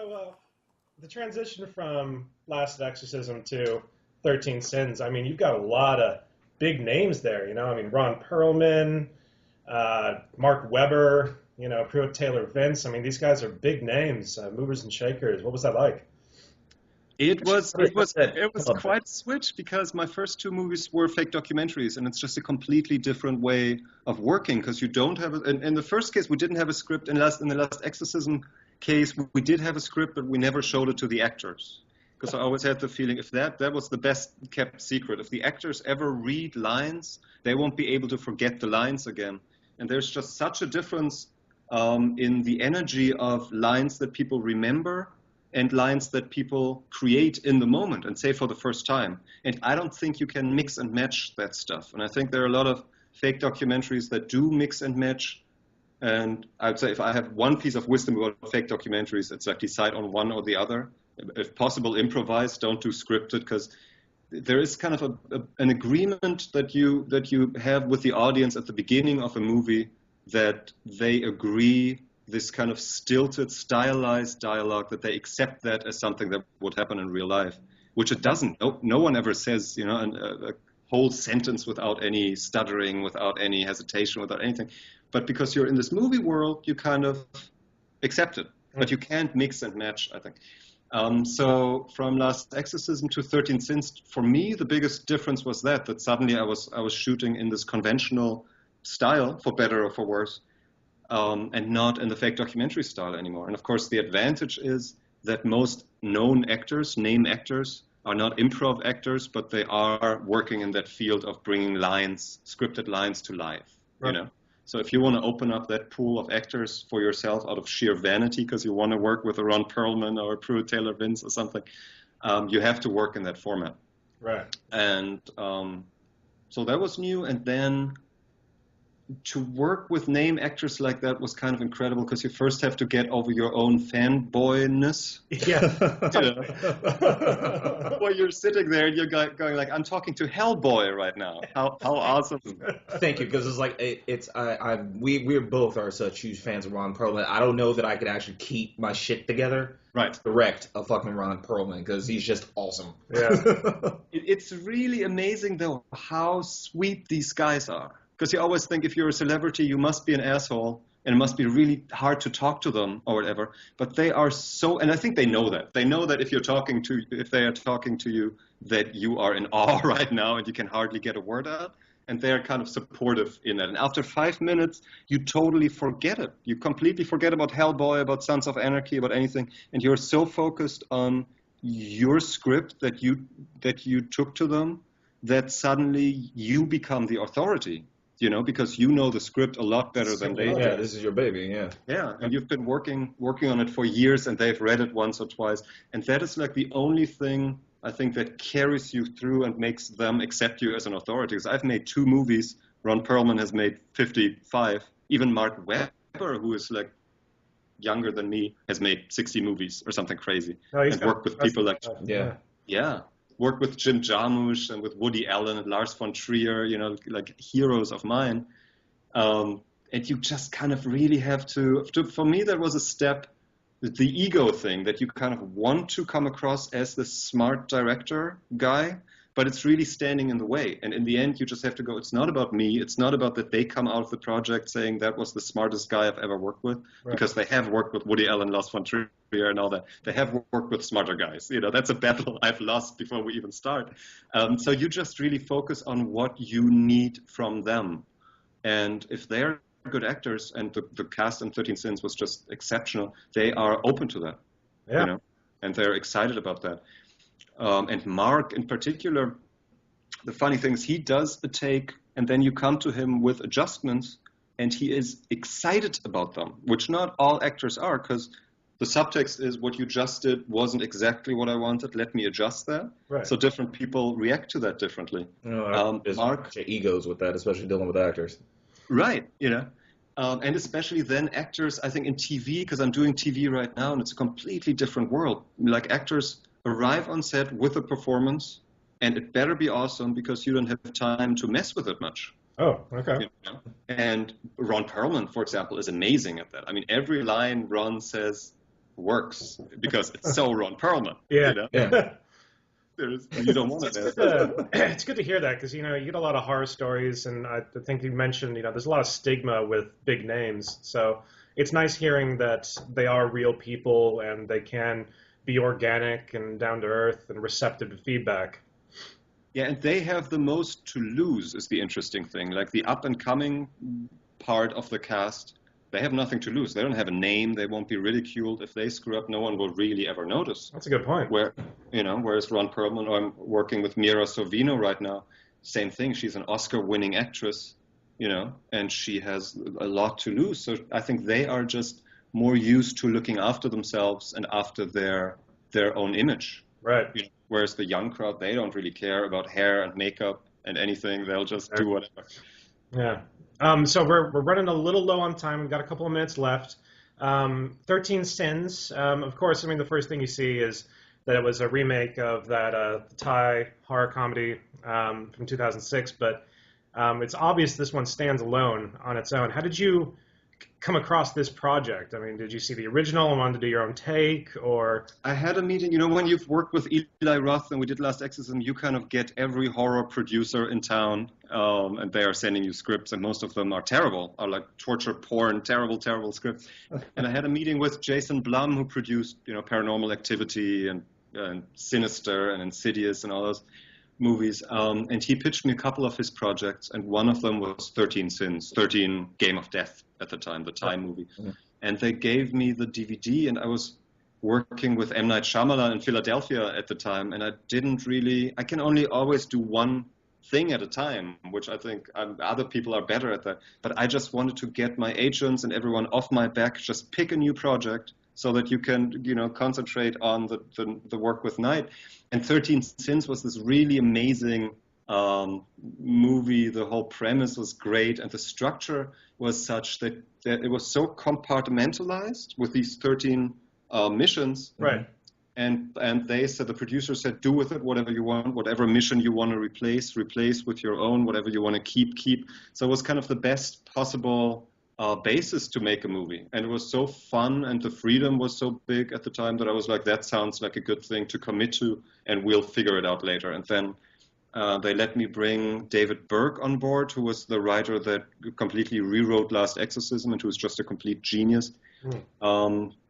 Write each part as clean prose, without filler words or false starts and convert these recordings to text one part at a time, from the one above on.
So, the transition from Last Exorcism to 13 Sins, I mean, you've got a lot of big names there, you know? I mean, Ron Perlman, Mark Webber, you know, Pruitt Taylor Vince. I mean, these guys are big names, movers and shakers. What was that like? It was quite a switch because my first two movies were fake documentaries, and it's just a completely different way of working because you don't have in the first case we didn't have a script. In the Last Exorcism case we did have a script, but we never showed it to the actors because I always had the feeling if that was the best kept secret. If the actors ever read lines, they won't be able to forget the lines again. And there's just such a difference in the energy of lines that people remember and lines that people create in the moment and say for the first time. And I don't think you can mix and match that stuff. And I think there are a lot of fake documentaries that do mix and match. And I'd say if I have one piece of wisdom about fake documentaries, it's like decide on one or the other. If possible, improvise, don't do scripted, because there is kind of an agreement that you have with the audience at the beginning of a movie that they agree this kind of stilted, stylized dialogue, that they accept that as something that would happen in real life, which it doesn't. No one ever says, you know, a whole sentence without any stuttering, without any hesitation, without anything. But because you're in this movie world, you kind of accept it. But you can't mix and match, I think. So from Last Exorcism to 13 Sins, for me, the biggest difference was that suddenly I was shooting in this conventional style, for better or for worse, and not in the fake documentary style anymore. And of course, the advantage is that most known actors, name actors, are not improv actors, but they are working in that field of bringing lines, scripted lines to life, right. You know? So if you want to open up that pool of actors for yourself out of sheer vanity, because you want to work with a Ron Perlman or a Pruitt Taylor Vince or something, you have to work in that format. Right. And so that was new. And then to work with name actors like that was kind of incredible because you first have to get over your own fanboyness. Yeah. Well, you're sitting there and you're going like, I'm talking to Hellboy right now. How awesome. Thank you, because it's like we both are such huge fans of Ron Perlman. I don't know that I could actually keep my shit together. Right. Direct a fucking Ron Perlman, because he's just awesome. Yeah. It's really amazing though how sweet these guys are. Because you always think if you're a celebrity, you must be an asshole, and it must be really hard to talk to them or whatever. But they are so, and I think they know that. They know that if they are talking to you, that you are in awe right now and you can hardly get a word out. And they are kind of supportive in that. And after 5 minutes, you totally forget it. You completely forget about Hellboy, about Sons of Anarchy, about anything. And you're so focused on your script that you took to them that suddenly you become the authority. You know, because you know the script a lot better than they do. Yeah, this is your baby, yeah. Yeah, and you've been working on it for years, and they've read it once or twice. And that is like the only thing, I think, that carries you through and makes them accept you as an authority. Because I've made 2 movies. Ron Perlman has made 55. Even Mark Webber, who is like younger than me, has made 60 movies or something crazy. And worked with people like... Yeah. Worked with Jim Jarmusch and with Woody Allen and Lars von Trier, you know, like heroes of mine. And you just kind of really have to, for me, that was a step, the ego thing, that you kind of want to come across as the smart director guy, but it's really standing in the way. And in the end, you just have to go, it's not about me. It's not about that they come out of the project saying that was the smartest guy I've ever worked with, because they have worked with Woody Allen, Lars von Trier, and all that. They have worked with smarter guys. You know, that's a battle I've lost before we even start. So you just really focus on what you need from them. And if they're good actors, and the cast in 13 Sins was just exceptional, they are open to that. Yeah. You know, and they're excited about that. And Mark in particular, the funny thing is he does a take and then you come to him with adjustments and he is excited about them, which not all actors are, because the subtext is what you just did wasn't exactly what I wanted. Let me adjust that. Right. So different people react to that differently. There's Mark, egos with that, especially dealing with actors. Right, you know. And especially then actors, I think in TV, because I'm doing TV right now and it's a completely different world. Like actors arrive on set with a performance and it better be awesome because you don't have time to mess with it much. Oh, okay. You know? And Ron Perlman, for example, is amazing at that. I mean, every line Ron says works because it's so Ron Perlman. Yeah. You know? Yeah. You don't want it. It's good to hear that because, you get a lot of horror stories, and I think you mentioned, there's a lot of stigma with big names. So it's nice hearing that they are real people and they can be organic and down to earth and receptive to feedback. Yeah, and they have the most to lose is the interesting thing. Like the up and coming part of the cast, they have nothing to lose. They don't have a name. They won't be ridiculed. If they screw up, no one will really ever notice. That's a good point. Whereas Ron Perlman, or I'm working with Mira Sorvino right now, same thing. She's an Oscar-winning actress, and she has a lot to lose. So I think they are just more used to looking after themselves and after their own image. Right. Whereas the young crowd, they don't really care about hair and makeup and anything. They'll just do whatever. Yeah. So we're running a little low on time. We've got a couple of minutes left. 13 Sins. Of course, the first thing you see is that it was a remake of that Thai horror comedy from 2006. But it's obvious this one stands alone on its own. How did you come across this project? Did you see the original and wanted to do your own take, or? I had a meeting, when you've worked with Eli Roth and we did Last Exorcism, you kind of get every horror producer in town, and they are sending you scripts, and most of them are terrible, are like torture porn, terrible scripts. And I had a meeting with Jason Blum, who produced, Paranormal Activity and Sinister and Insidious and all those movies, and he pitched me a couple of his projects, and one of them was 13 Sins, 13 Game of Death at the time, the Thai movie. Mm-hmm. And they gave me the DVD, and I was working with M. Night Shyamalan in Philadelphia at the time, and I can only always do one thing at a time, which I think other people are better at that. But I just wanted to get my agents and everyone off my back, just pick a new project so that you can, concentrate on the work with Night. And 13 Sins was this really amazing movie. The whole premise was great, and the structure was such that it was so compartmentalized with these 13 missions. Right. And the producer said, do with it whatever you want, whatever mission you want to replace with your own, whatever you want to keep. So it was kind of the best possible basis to make a movie. And it was so fun, and the freedom was so big at the time that I was like, that sounds like a good thing to commit to, and we'll figure it out later. And then they let me bring David Burke on board, who was the writer that completely rewrote Last Exorcism and who was just a complete genius.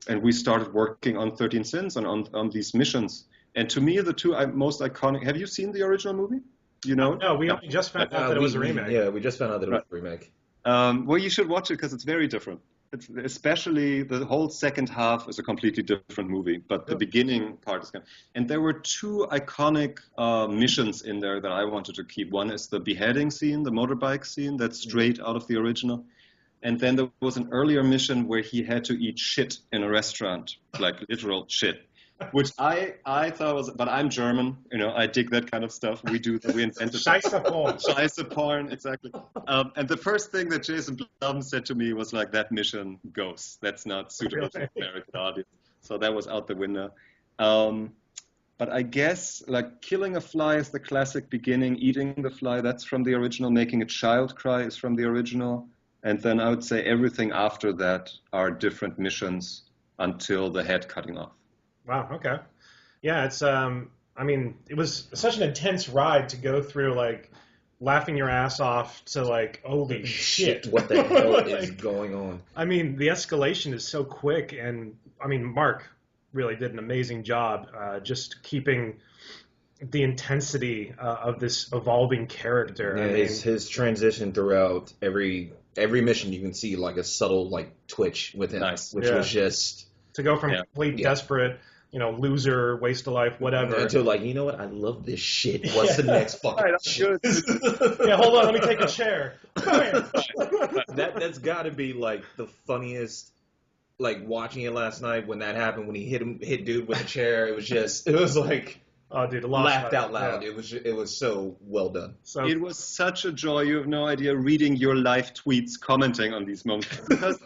And we started working on 13 Sins and on these missions. And to me, the two most iconic... Have you seen the original movie? No, we only just found out that it was a remake. Yeah, we just found out that it was a remake. Well, you should watch it because it's very different. Especially the whole second half is a completely different movie, but the beginning part is kind of... And there were two iconic missions in there that I wanted to keep. One is the beheading scene, the motorbike scene, that's straight out of the original. And then there was an earlier mission where he had to eat shit in a restaurant, like literal shit, which I thought was, but I'm German, I dig that kind of stuff. We invented Scheisse porn, exactly. And the first thing that Jason Blum said to me was like, that mission goes. That's not suitable for the American audience. So that was out the window. But I guess like killing a fly is the classic beginning. Eating the fly, that's from the original. Making a child cry is from the original. And then I would say everything after that are different missions until the head cutting off. Wow, okay. Yeah, it's, it was such an intense ride to go through, like, laughing your ass off to, like, holy shit. What the hell is going on? The escalation is so quick, and, Mark really did an amazing job just keeping the intensity of this evolving character. Yeah, his transition throughout every mission, you can see like a subtle like twitch with him, which was just to go from complete desperate, loser, waste of life, whatever, until like, you know what, I love this shit. What's the next fucking shit? Yeah, hold on, let me take a chair. That's got to be like the funniest. Like watching it last night when that happened, when he hit dude with a chair, it was like. Oh, dude, laughed out loud. Yeah. It was so well done. So it was such a joy. You have no idea reading your live tweets, commenting on these moments. Because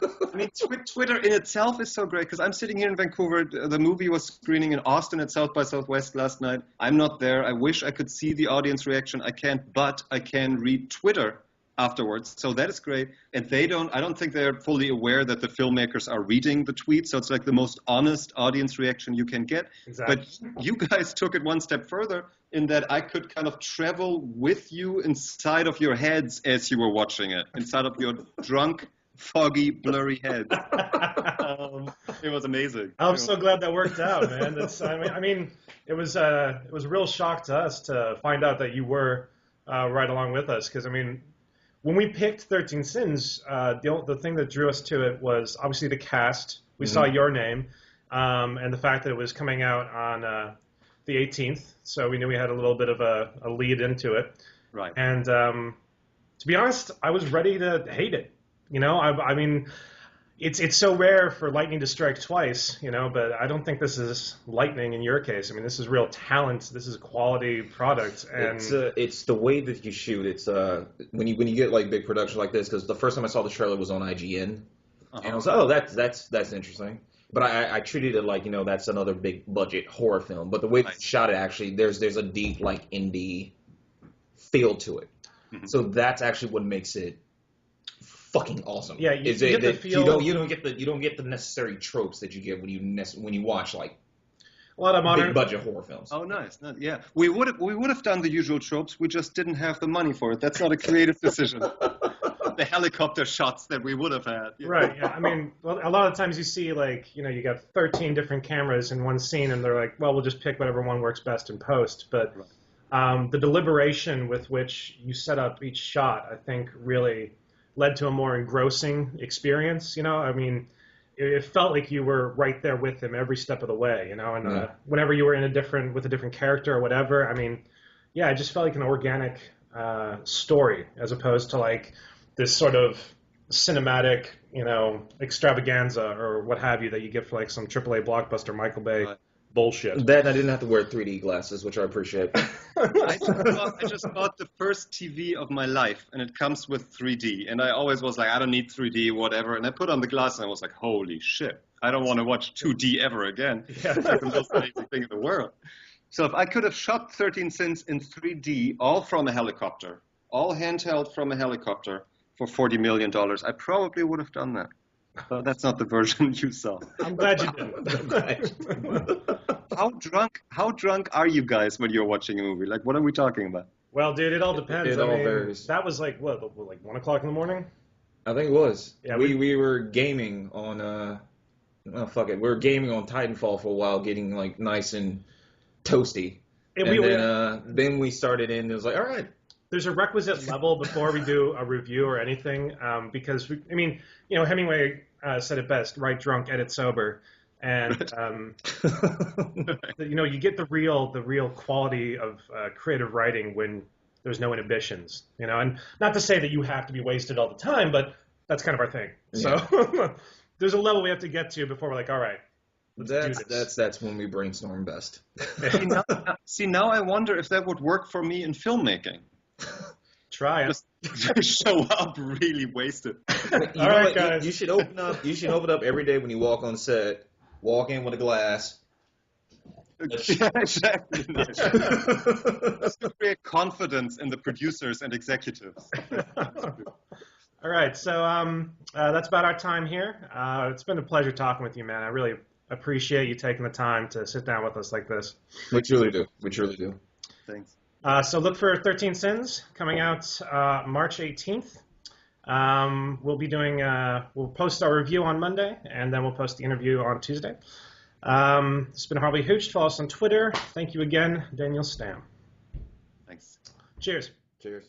Twitter in itself is so great. Because I'm sitting here in Vancouver. The movie was screening in Austin at South by Southwest last night. I'm not there. I wish I could see the audience reaction. I can't, but I can read Twitter. afterwards. So that is great. And I don't think they're fully aware that the filmmakers are reading the tweets. So it's like the most honest audience reaction you can get. Exactly. But you guys took it one step further in that I could kind of travel with you inside of your heads as you were watching it, inside of your drunk, foggy, blurry heads. It was amazing. I'm so glad that worked out, man. I mean, it was a real shock to us to find out that you were right along with us. Because, I mean, when we picked 13 Sins, the thing that drew us to it was obviously the cast. We saw your name, and the fact that it was coming out on the 18th, so we knew we had a little bit of a lead into it. Right. And to be honest, I was ready to hate it. You know, I mean, it's so rare for lightning to strike twice, you know, but I don't think this is lightning in your case. I mean, this is real talent. This is a quality product. And it's the way that you shoot. It's when you get like big production like this, because the first time I saw the trailer was on IGN, and I was like, oh, that's interesting. But I treated it like, you know, that's another big budget horror film. But the way they shot it, actually, there's a deep like indie feel to it. Mm-hmm. So that's actually what makes it fucking awesome. Yeah, you get the feel. You don't get the necessary tropes that you get when you watch like a lot of modern big budget horror films. Oh, nice. Yeah, we would have done the usual tropes. We just didn't have the money for it. That's not a creative decision. The helicopter shots that we would have had. Right. Yeah. I mean, well, a lot of times you see like, you know, you got 13 different cameras in one scene, and they're like, well, we'll just pick whatever one works best in post. But the deliberation with which you set up each shot, I think, really led to a more engrossing experience. You know, I mean, it felt like you were right there with him every step of the way. You know, and whenever you were with a different character or whatever, I mean, yeah, it just felt like an organic story as opposed to like this sort of cinematic, you know, extravaganza or what have you that you get for like some AAA blockbuster Michael Bay bullshit. That I didn't have to wear 3D glasses, which I appreciate. I just bought the first TV of my life, and it comes with 3D. And I always was like, I don't need 3D, whatever. And I put on the glasses, and I was like, holy shit, I don't want to watch 2D ever again. Yeah. It's like the most amazing thing in the world. So if I could have shot 13 Sins in 3D, all from a helicopter, all handheld from a helicopter, for $40 million, I probably would have done that. But that's not the version you saw. I'm glad you didn't. How drunk are you guys when you're watching a movie? Like, what are we talking about? Well, dude, it all depends. It all varies. That was like, what, like 1 o'clock in the morning? I think it was. Yeah, we were gaming on, oh, fuck it. We were gaming on Titanfall for a while, getting like nice and toasty. Then we started in, it was like, all right. There's a requisite level before we do a review or anything, because I mean, you know, Hemingway said it best: "Write drunk, edit sober," and you know, you get the real quality of creative writing when there's no inhibitions, you know. And not to say that you have to be wasted all the time, but that's kind of our thing. Yeah. So there's a level we have to get to before we're like, all right. That's when we brainstorm best. See, now I wonder if that would work for me in filmmaking. Try it. Just show up really wasted. All right, guys. You should open up. You should open up every day when you walk on set. Walk in with a glass. Yeah, exactly. Just to create confidence in the producers and executives. All right, so that's about our time here. It's been a pleasure talking with you, man. I really appreciate you taking the time to sit down with us like this. We truly do. We truly do. Thanks. So look for 13 Sins coming out March 18th. We'll post our review on Monday, and then we'll post the interview on Tuesday. It's been Horribly Hooched. Follow us on Twitter. Thank you again, Daniel Stamm. Thanks. Cheers. Cheers.